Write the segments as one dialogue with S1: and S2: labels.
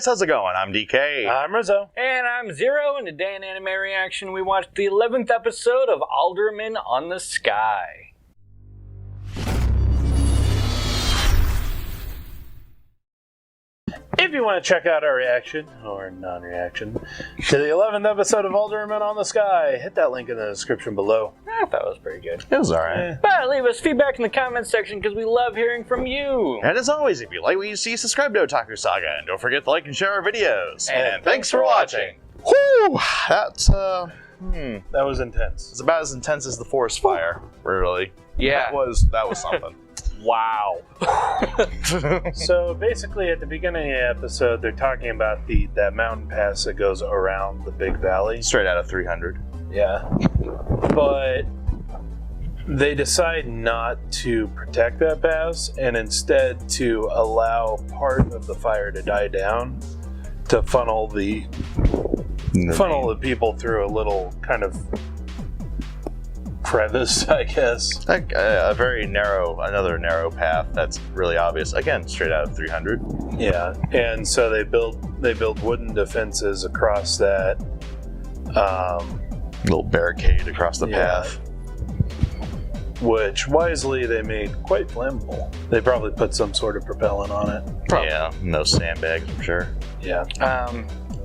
S1: guys, how's it going? I'm DK.
S2: I'm Rizzo.
S3: And I'm Zero, and today in Anime Reaction we watched the 11th episode of Alderamin On The Sky.
S2: If you want to check out our reaction, or non-reaction, to the 11th episode of Alderamin On The Sky, hit that link in the description below.
S3: I thought it was pretty good.
S1: It was alright.
S3: But leave us feedback in the comments section because we love hearing from you.
S1: And as always, if you like what you see, subscribe to Otaku Saga, and don't forget to like and share our videos.
S3: And
S1: thanks for watching. Whew! That's,
S2: That was intense.
S1: it's about as intense as the forest fire, really.
S3: Yeah.
S1: That was something.
S3: Wow.
S2: So basically at the beginning of the episode, they're talking about that mountain pass that goes around the big valley.
S1: Straight out of 300.
S2: Yeah. But they decide not to protect that pass and instead to allow part of the fire to die down to funnel the people through a little kind of crevice, I guess.
S1: Like another narrow path that's really obvious. Again, straight out of 300.
S2: Yeah, and so they build wooden defenses across that
S1: Little barricade across the path.
S2: Which wisely they made quite flammable. They probably put some sort of propellant on it.
S1: Probably. Yeah, no sandbags, I'm sure.
S2: Yeah.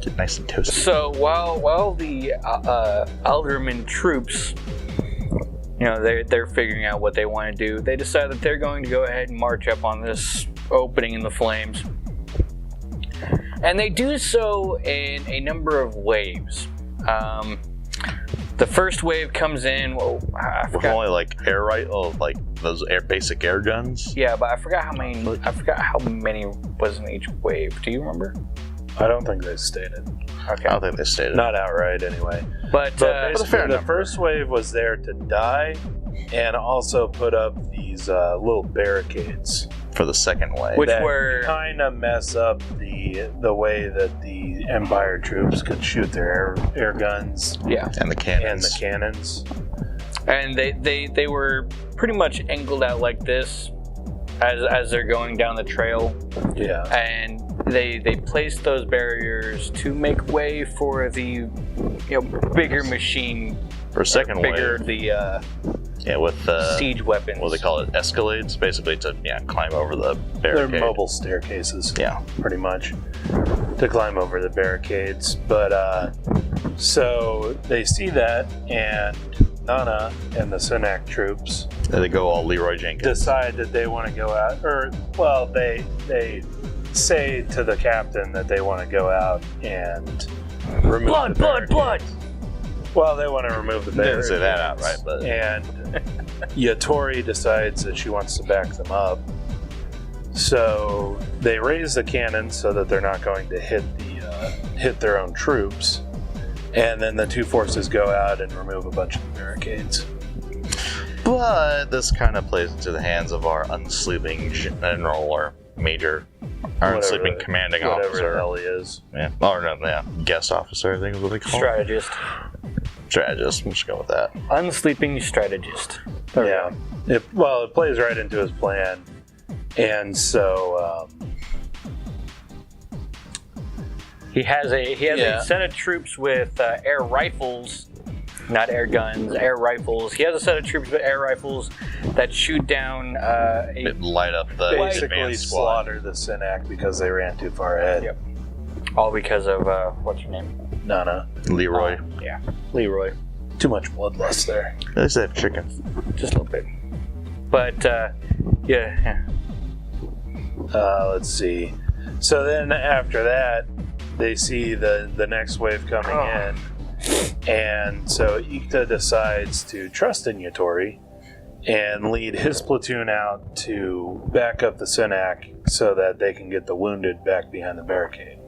S1: Get nice and toasty.
S3: So while the Alderamin troops, they're figuring out what they want to do, they decide that they're going to go ahead and march up on this opening in the flames. And they do so in a number of waves. The first wave comes in. I
S1: With
S3: forgot.
S1: only like like those basic air guns.
S3: Yeah, but I forgot how many. I forgot how many was in each wave. Do you remember?
S2: I don't think they stated.
S3: Okay.
S1: I don't think they stated.
S2: Not outright, anyway.
S3: But
S2: Basically, the first wave was there to die and also put up these little barricades
S1: For the second wave.
S3: Which
S2: that
S3: were
S2: kind of mess up the way that the Empire troops could shoot their air guns
S3: yeah,
S1: and the cannons.
S3: and they were pretty much angled out like this as they're going down the trail.
S2: Yeah.
S3: And they placed those barriers to make way for the bigger machine,
S1: For a second
S3: bigger
S1: wave.
S3: the
S1: With
S3: siege weapons.
S1: what do they call it? Escalades, basically to climb over the barricade.
S2: They're mobile staircases.
S1: Yeah.
S2: Pretty much to climb over the barricades. But so they see that, and Nana and the Sunak troops
S1: And they go all Leroy Jenkins.
S2: decide that they want to go out, they say to the captain that they want to go out and remove the
S3: blood.
S2: Well, they want to remove the
S1: They didn't
S2: barricades.
S1: say that outright, but
S2: And Yatori decides that she wants to back them up. So they raise the cannons so that they're not going to hit their own troops. And then the two forces go out and remove a bunch of barricades.
S1: But this kind of plays into the hands of our unsleeping general or major, our unsleeping commanding
S2: whatever
S1: officer.
S2: the hell he is.
S1: Yeah. Or no, yeah, guest officer, I think is what they call it.
S3: Strategist.
S1: Strategist. We'll just go with that.
S3: Unsleeping strategist.
S2: Yeah. It plays right into his plan. And so
S3: He has a set of troops with air rifles, not air guns, air rifles. He has a set of troops with air rifles that shoot down
S1: It light up the
S2: basically
S1: advanced squad.
S2: slaughter the Sunak because they ran too far ahead.
S3: Yep. All because of what's your name?
S2: Nana.
S1: Leroy.
S3: Yeah, Leroy.
S2: Too much bloodlust there.
S1: At least they have chicken.
S3: Just a little bit. But yeah.
S2: Let's see. So then after that, they see the next wave coming in. And so Ikta decides to trust in Yatori and lead his platoon out to back up the Sunak so that they can get the wounded back behind the barricade.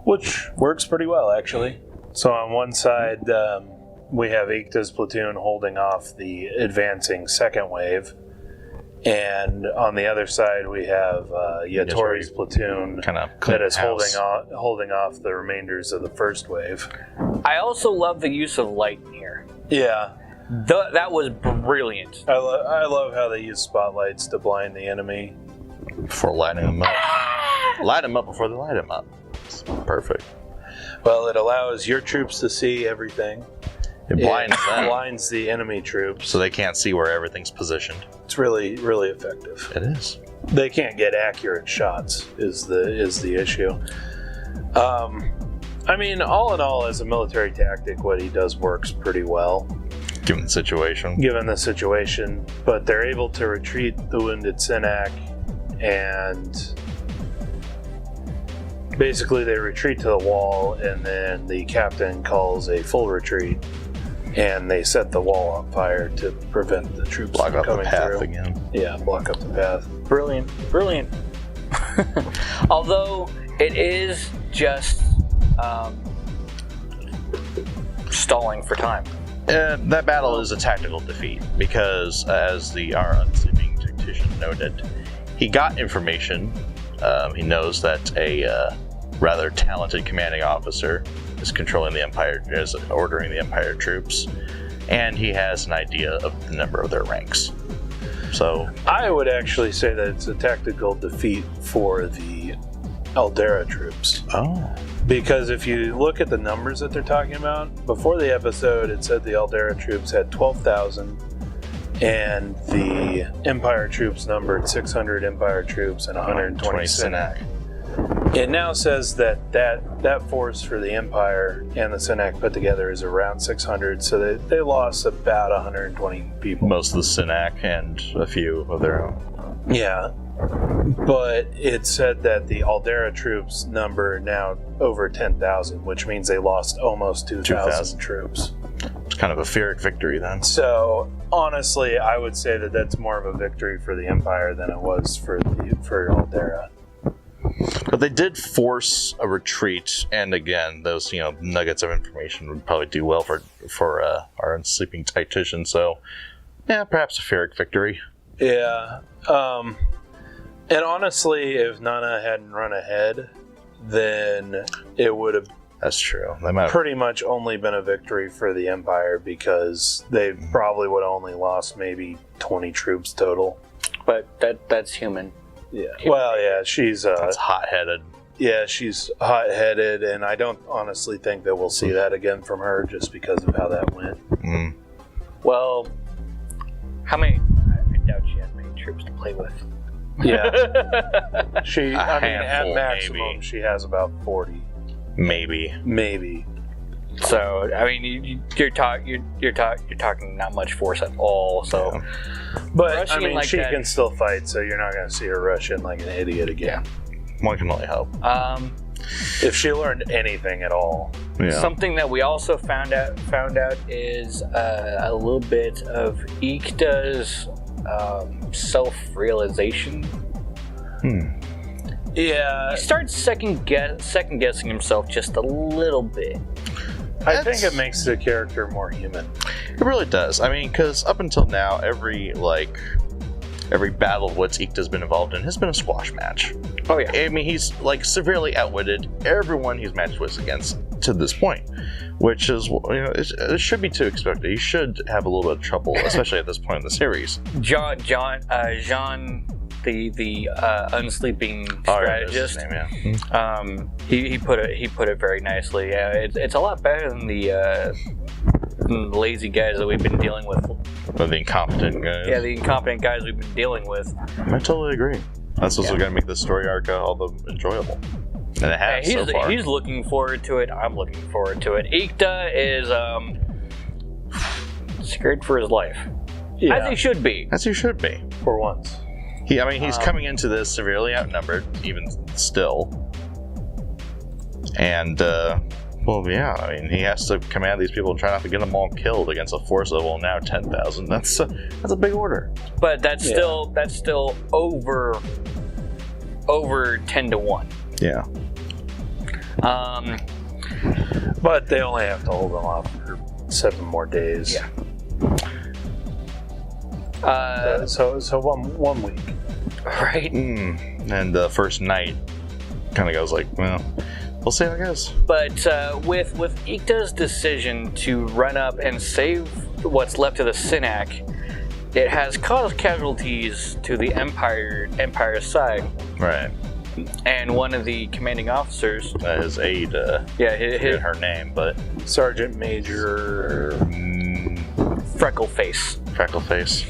S2: Which works pretty well, actually. So on one side, we have Ikta's platoon holding off the advancing second wave. And on the other side, we have Yatori's platoon
S1: Kind of
S2: that is holding off the remainders of the first wave.
S3: I also love the use of light in here.
S2: Yeah,
S3: That was brilliant.
S2: I love how they use spotlights to blind the enemy.
S1: Before lighting them up. light them up before they light them up. It's perfect.
S2: Well, it allows your troops to see everything.
S1: It blinds them,
S2: blinds the enemy troops,
S1: so they can't see where everything's positioned.
S2: It's really, really effective.
S1: It is.
S2: They can't get accurate shots. Is the issue? I mean, all in all, as a military tactic, what he does works pretty well.
S1: Given the situation.
S2: Given the situation, but they're able to retreat the wounded Synack, and basically they retreat to the wall, and then the captain calls a full retreat, and they set the wall on fire to prevent the troops
S1: Block
S2: from
S1: up the
S2: coming
S1: path
S2: through.
S1: again.
S2: Yeah, block up the path.
S3: Brilliant. Although it is just stalling for time.
S1: That battle is a tactical defeat because, as our unsleeping tactician noted, he got information. He knows that a rather talented commanding officer is controlling the Empire, is ordering the Empire troops, and he has an idea of the number of their ranks. So
S2: I would actually say that it's a tactical defeat for the Aldera troops.
S1: Oh.
S2: Because if you look at the numbers that they're talking about, before the episode it said the Aldera troops had 12,000 and the Empire troops numbered 600 Empire troops and 120 Synack. It now says that force for the Empire and the Synack put together is around 600, so they lost about 120 people.
S1: Most of the Synack and a few of their own.
S2: Yeah. But it said that the Aldera troops number now over 10,000, which means they lost almost 2,000 troops.
S1: It's kind of a Pyrrhic victory then.
S2: So, honestly, I would say that that's more of a victory for the Empire than it was for Aldera.
S1: But they did force a retreat, and again, those nuggets of information would probably do well for our unsleeping tactician. So, yeah, perhaps a Pyrrhic victory.
S2: Yeah. And honestly, if Nana hadn't run ahead, then it would have
S1: That's true. They might have
S2: pretty much only been a victory for the Empire because they probably would have only lost maybe 20 troops total.
S3: But that's human.
S2: Yeah. Well, yeah, she's
S1: that's hot-headed.
S2: Yeah, she's hot-headed, and I don't honestly think that we'll see that again from her just because of how that went.
S1: Mm.
S3: Well, how many? I doubt she has many troops to play with.
S2: Yeah. At
S1: handful,
S2: maximum,
S1: maybe.
S2: she has about 40.
S1: Maybe.
S3: So, I mean, you're talking not much force at all. So,
S1: Yeah.
S2: But
S3: rushing
S2: I mean,
S3: like
S2: she
S3: that-
S2: can still fight, so you're not going to see her rush in like an idiot again.
S1: One can only hope.
S2: If she learned anything at all.
S1: Yeah.
S3: Something that we also found out is a little bit of Ikta's self-realization.
S2: Yeah,
S3: He starts second guessing himself just a little bit.
S2: I think it makes the character more human.
S1: It really does. I mean, because up until now, every battle Woods Ikta's been involved in has been a squash match.
S3: Oh yeah.
S1: I mean, he's severely outwitted everyone he's matched with against to this point, which is it should be to expected. He should have a little bit of trouble, especially at this point in the series.
S3: Jean, the unsleeping strategist.
S1: Oh, yeah, that's his name, yeah.
S3: He put it very nicely. Yeah, it's a lot better than the lazy guys that we've been dealing with.
S1: Or the incompetent guys.
S3: Yeah, the incompetent guys we've been dealing with.
S1: I totally agree. That's what's going to make the story arc all the enjoyable. And it has so far.
S3: He's looking forward to it. I'm looking forward to it. Ikta is scared for his life, as he should be.
S1: As he should be.
S2: For once.
S1: He's coming into this severely outnumbered, even still. And, he has to command these people and try not to get them all killed against a force of, now 10,000. That's a big order.
S3: But that's still over 10-1.
S1: Yeah.
S2: But they only have to hold them off for 7 more days.
S3: Yeah.
S2: So one week.
S3: Right.
S1: And the first night kind of goes like, well, we'll see how it goes.
S3: But with Ikta's decision to run up and save what's left of the Synack, it has caused casualties to the Empire's side.
S1: Right.
S3: and one of the commanding officers,
S1: his aide,
S3: his
S1: her name, but
S2: Sergeant Major
S3: Freckleface.
S1: Freckleface.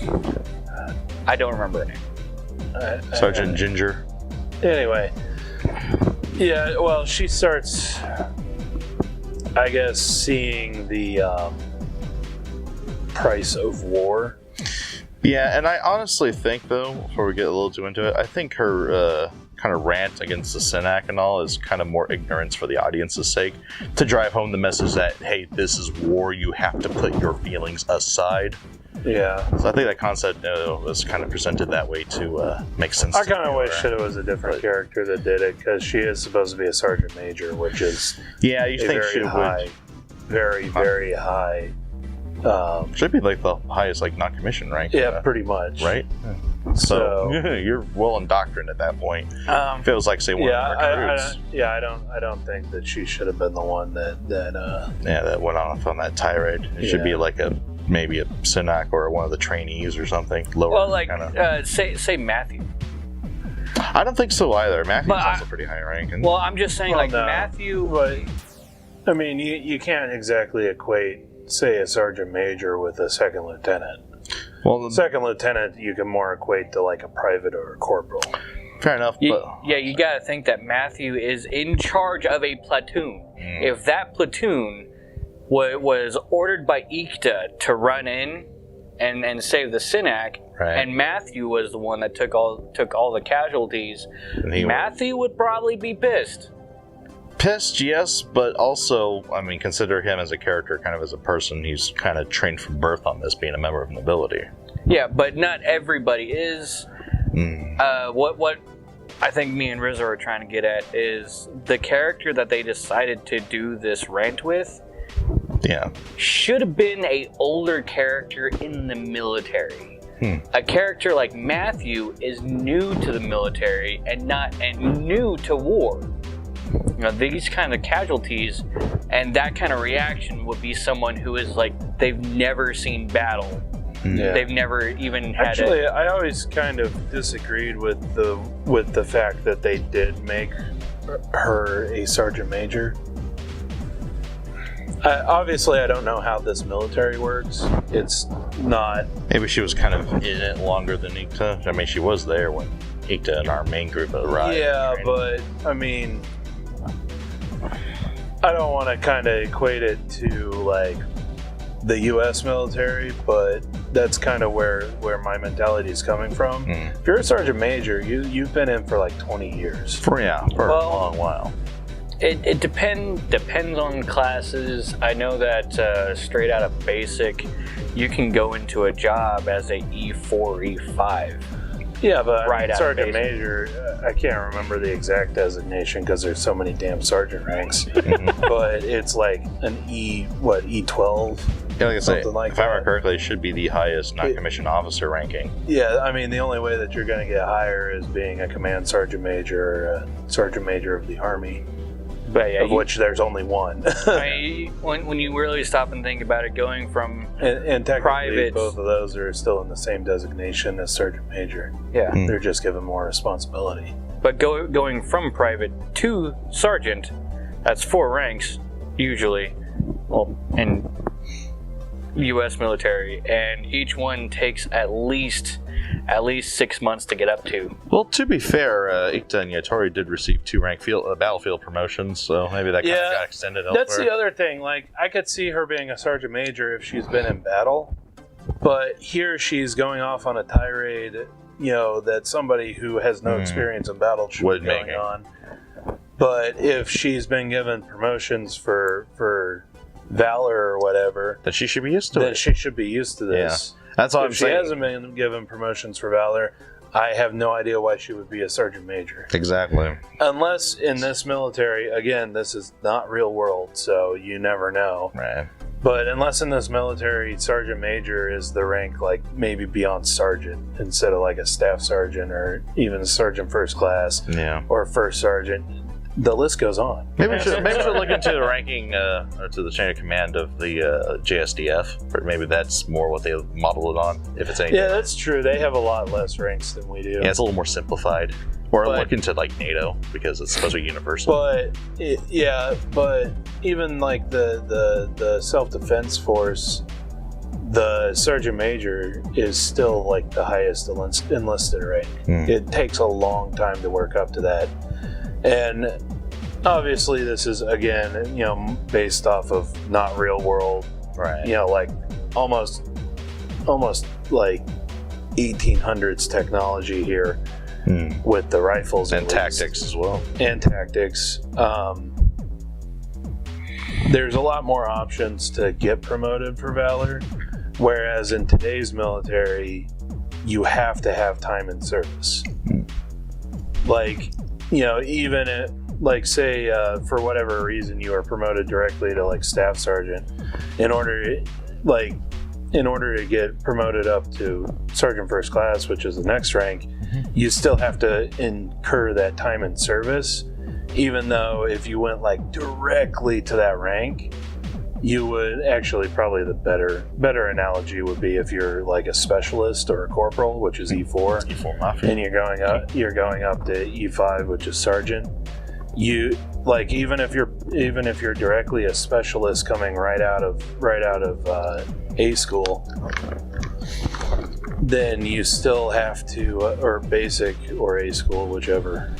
S3: I don't remember her name.
S1: Sergeant Ginger.
S2: Anyway, yeah. Well, she starts, I guess, seeing the price of war.
S1: Yeah, and I honestly think, though, before we get a little too into it, I think her kind of rant against the Synack and all is kind of more ignorance for the audience's sake, to drive home the message that, hey, this is war, you have to put your feelings aside.
S2: Yeah.
S1: So I think that concept was kind of presented that way to make sense.
S2: I kind of wish that it was a different character that did it, because she is supposed to be a sergeant major, which is
S1: you
S2: a
S1: think
S2: very
S1: she
S2: high, very, very high.
S1: Should be like the highest like non-commissioned rank.
S2: Yeah, pretty much.
S1: Right. So you're well indoctrined at that point. Feels like say one of the recruits.
S2: I don't think that she should have been the one that
S1: went off on that tirade. It should be like maybe a Synack or one of the trainees or something lower.
S3: Well, like say Matthew.
S1: I don't think so either. Matthew's also pretty high ranking.
S3: Well, I'm just saying, Matthew.
S2: But I mean, you can't exactly equate, say, a sergeant major with a second lieutenant.
S1: Well,
S2: second lieutenant you can more equate to like a private or a corporal.
S1: Fair enough.
S3: You got to think that Matthew is in charge of a platoon. If that platoon was ordered by Ikta to run in and save the Synack, and Matthew was the one that took all the casualties, Matthew would probably be pissed.
S1: Pissed, yes, but also, I mean, consider him as a character, kind of as a person. He's kind of trained from birth on this, being a member of nobility.
S3: Yeah, but not everybody is. What I think me and Rizzo are trying to get at is the character that they decided to do this rant with.
S1: Yeah,
S3: should have been a older character in the military. A character like Matthew is new to the military and new to war. You know, these kind of casualties and that kind of reaction would be someone who is like, they've never seen battle. Yeah. They've never even had
S2: Actually, I always kind of disagreed with the fact that they did make her a sergeant major. Obviously, I don't know how this military works. It's not...
S1: Maybe she was kind of in it longer than Ikta. I mean, she was there when Ikta and our main group arrived.
S2: Yeah, but, I mean... I don't want to kind of equate it to, like, the U.S. military, but that's kind of where my mentality is coming from. If you're a sergeant major, you've been in for, like, 20 years.
S1: For a long while.
S3: It depends on classes. I know that straight out of basic, you can go into a job as a E4, E5.
S2: Yeah, but sergeant major, I can't remember the exact designation because there's so many damn sergeant ranks. But it's like an E12?
S1: Yeah, like I say, if I remember correctly, it should be the highest non-commissioned officer ranking.
S2: Yeah, I mean, the only way that you're going to get higher is being a command sergeant major or a sergeant major of the Army.
S3: But yeah,
S2: of which there's only one.
S3: I mean, when you really stop and think about it, going from
S2: and technically
S3: private,
S2: both of those are still in the same designation as sergeant major.
S3: Yeah,
S2: they're just given more responsibility.
S3: But going from private to sergeant, that's 4 ranks usually. Well, in U.S. military, and each one takes at least 6 months to get up to.
S1: Well, to be fair, Ikta and Yatori did receive 2 rank battlefield promotions, so maybe that kind of got extended elsewhere.
S2: That's the other thing. Like, I could see her being a sergeant major if she's been in battle, but here she's going off on a tirade, that somebody who has no experience in battle should be going on. But if she's been given promotions for valor or whatever,
S1: then she should be used to it.
S2: Then she should be used to this.
S1: Yeah. That's all I'm saying.
S2: If she hasn't been given promotions for valor, I have no idea why she would be a sergeant major.
S1: Exactly.
S2: Unless in this military, again, this is not real world, so you never know.
S1: Right.
S2: But unless in this military, sergeant major is the rank, like, maybe beyond sergeant, instead of like a staff sergeant or even a sergeant first class or first sergeant. the list goes on.
S1: Maybe we should look into the ranking or to the chain of command of the JSDF. Or maybe that's more what they model it on. If it's anything.
S2: Yeah, that's true. They have a lot less ranks than we do.
S1: Yeah, it's a little more simplified. Or look into like NATO because it's supposed to be universal.
S2: But even like the self-defense force, the sergeant major is still like the highest enlisted rank. It takes a long time to work up to that, and obviously this is again based off of not real world,
S1: right?
S2: Like almost like 1800s technology here. With the rifles
S1: and tactics as well.
S2: And tactics. There's a lot more options to get promoted for Valor, whereas in today's military, you have to have time in service. Like, even like say for whatever reason you are promoted directly to like staff sergeant, in order to get promoted up to sergeant first class, which is the next rank, you still have to incur that time in service, even though if you went like directly to that rank, you would actually probably the better analogy would be if you're like a specialist or a corporal, which is E4
S1: Mafia,
S2: and you're going up to E5, which is sergeant. You like even if you're directly a specialist coming right out of A school, then you still have to, or basic or A school, whichever,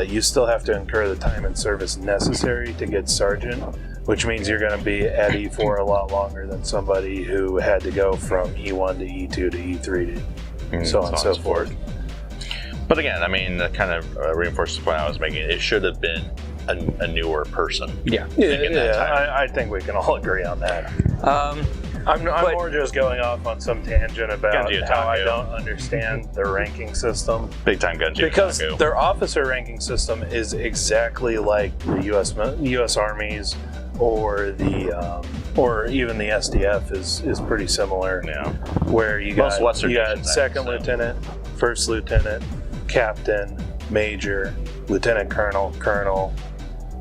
S2: you still have to incur the time and service necessary to get sergeant, which means you're going to be at E4 a lot longer than somebody who had to go from E1 to E2 to E3 to so on and so forth.
S1: But again, I mean, that kind of reinforces the point I was making. It should have been a newer person.
S2: Yeah. I think we can all agree on that. I'm more just going off on some tangent about how I don't understand their ranking system.
S1: Big time Gunji.
S2: Because their officer ranking system is exactly like the U.S. Army's or even the SDF is pretty similar.
S1: Yeah.
S2: Where you got second lieutenant, first lieutenant, captain, major, lieutenant colonel,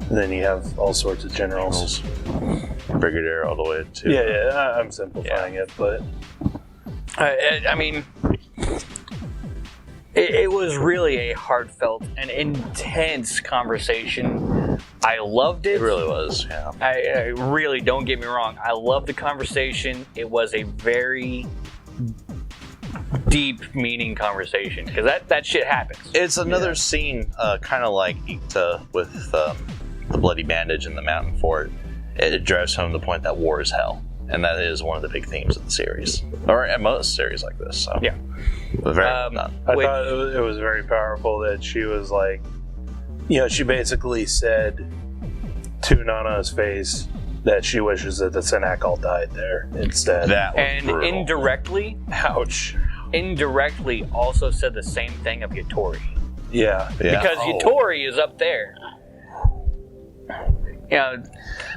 S2: and then you have all sorts of generals.
S1: Brigadier all the way to...
S2: Yeah, I'm simplifying it, but...
S3: I mean, it was really a heartfelt and intense conversation. I loved it.
S1: It really was, yeah.
S3: I really, don't get me wrong, I loved the conversation. It was a very deep meaning conversation, because that shit happens.
S1: It's another scene, kind of like Ikta with the bloody bandage in the mountain fort. It drives home the point that war is hell, and that is one of the big themes of the series, or at most series like this. So
S3: yeah,
S2: I thought it was very powerful that she was like, she basically said to Nana's face that she wishes that the Senak all died there instead.
S1: That was
S3: and
S1: brutal.
S2: Indirectly
S3: also said the same thing of Yatori.
S2: Yeah.
S3: Because Yatori is up there. Well,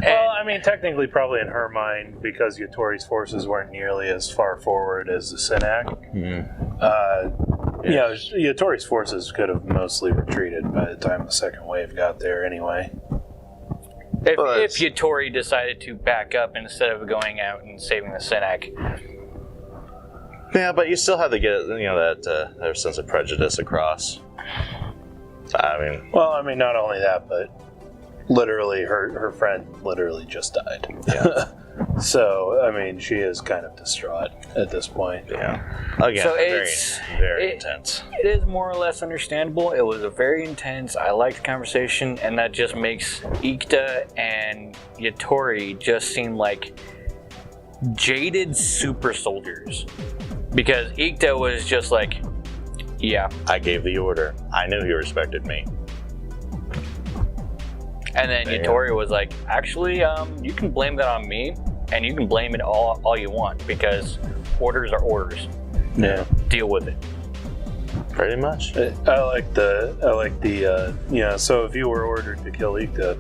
S2: I mean, technically, probably in her mind, because Yatori's forces weren't nearly as far forward as the Senak. Yatori's forces could have mostly retreated by the time the second wave got there anyway.
S3: If Yatori decided to back up instead of going out and saving the Senak.
S1: Yeah, but you still have to get that their sense of prejudice across. I mean,
S2: not only that, but literally her friend literally just died.
S1: Yeah.
S2: So I mean, she is kind of distraught at this point.
S1: Yeah. Again,
S3: so
S1: very intense.
S3: It is more or less understandable. It was a very intense. I liked the conversation, and that just makes Ikta and Yatori just seem like jaded super soldiers. Because Ikta was just like, yeah.
S1: I gave the order. I knew he respected me.
S3: And then Yatori was like, actually, you can blame that on me, and you can blame it all you want, because orders are orders.
S2: Yeah.
S3: Deal with it.
S1: Pretty much.
S2: I like the so if you were ordered to kill Ikta,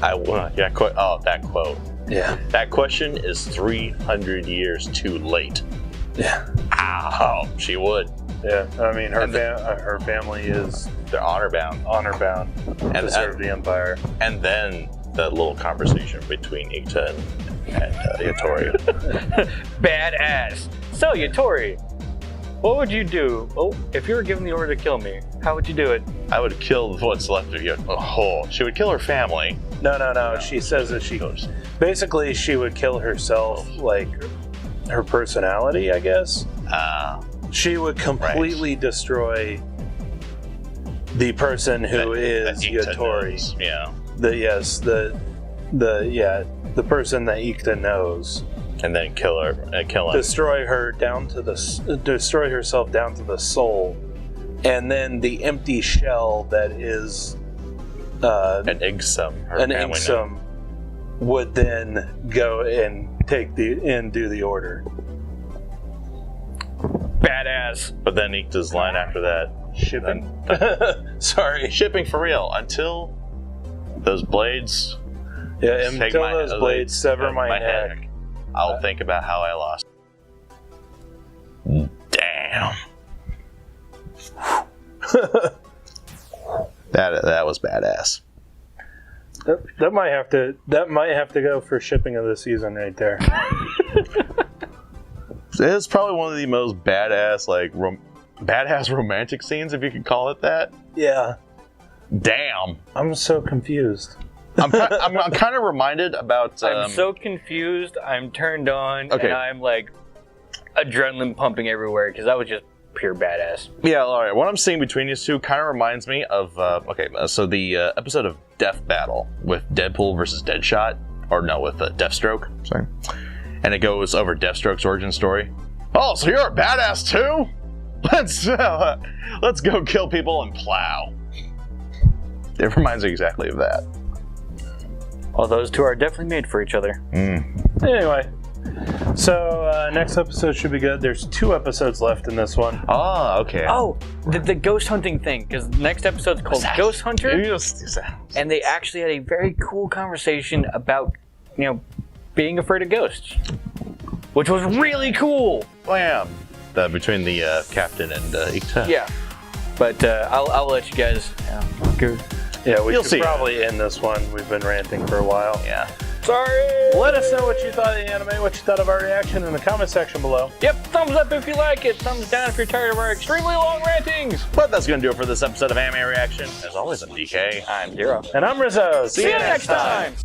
S1: I would. Yeah, that quote.
S2: Yeah.
S1: That question is 300 years too late.
S2: Yeah.
S1: Ow, she would.
S2: Yeah, I mean, her family is
S1: They're honor bound.
S2: to serve the Empire.
S1: And then that little conversation between Ikta and Yatori.
S3: Badass. So, Yatori, what would you do? Oh, if you were given the order to kill me, how would you do it?
S1: I would kill what's left of you. Oh, she would kill her family.
S2: No. She says that basically she would kill herself, like her personality, I guess. She would completely destroy the person who is Yatori.
S1: Knows. Yeah.
S2: The person that Ikta knows.
S1: And then kill her. Kill him.
S2: Destroy herself down to the soul, and then the empty shell that is
S1: an Igsum.
S2: Would then go and do the order.
S3: Badass.
S1: But then Ikta's line after that.
S2: Shipping.
S1: Sorry. Shipping for real. Until those blades.
S2: Yeah, until those blades sever my neck.
S1: I'll think about how I lost. Damn. That was badass.
S2: That might have to go for shipping of the season right there.
S1: It's probably one of the most badass badass romantic scenes, if you could call it that.
S2: Yeah.
S1: Damn.
S2: I'm so confused.
S1: I'm kind of reminded about.
S3: I'm so confused. I'm turned on, and I'm like adrenaline pumping everywhere because that was just pure badass.
S1: Yeah, all right. What I'm seeing between these two kind of reminds me of so the episode of Death Battle with Deadpool versus Deadshot, with Deathstroke. Sorry, and it goes over Deathstroke's origin story. Oh, so you're a badass too? Let's go kill people and plow. It reminds me exactly of that.
S3: Well, those two are definitely made for each other.
S2: Anyway, so next episode should be good. There's 2 episodes left in this one.
S1: Oh, okay.
S3: Oh, the ghost hunting thing, because next episode's called Ghost Hunter, and they actually had a very cool conversation about, being afraid of ghosts, which was really cool.
S1: Wham! Between the captain and Ikta.
S3: Yeah, but I'll let you guys go.
S2: Yeah, we should probably end this one. We've been ranting for a while.
S1: Yeah.
S3: Sorry!
S2: Let us know what you thought of the anime, what you thought of our reaction in the comment section below.
S3: Yep, thumbs up if you like it, thumbs down if you're tired of our extremely long rantings.
S1: But that's going to do it for this episode of Anime Reaction. As always, I'm DK.
S3: I'm Zero.
S2: And I'm Rizzo.
S3: See you next time!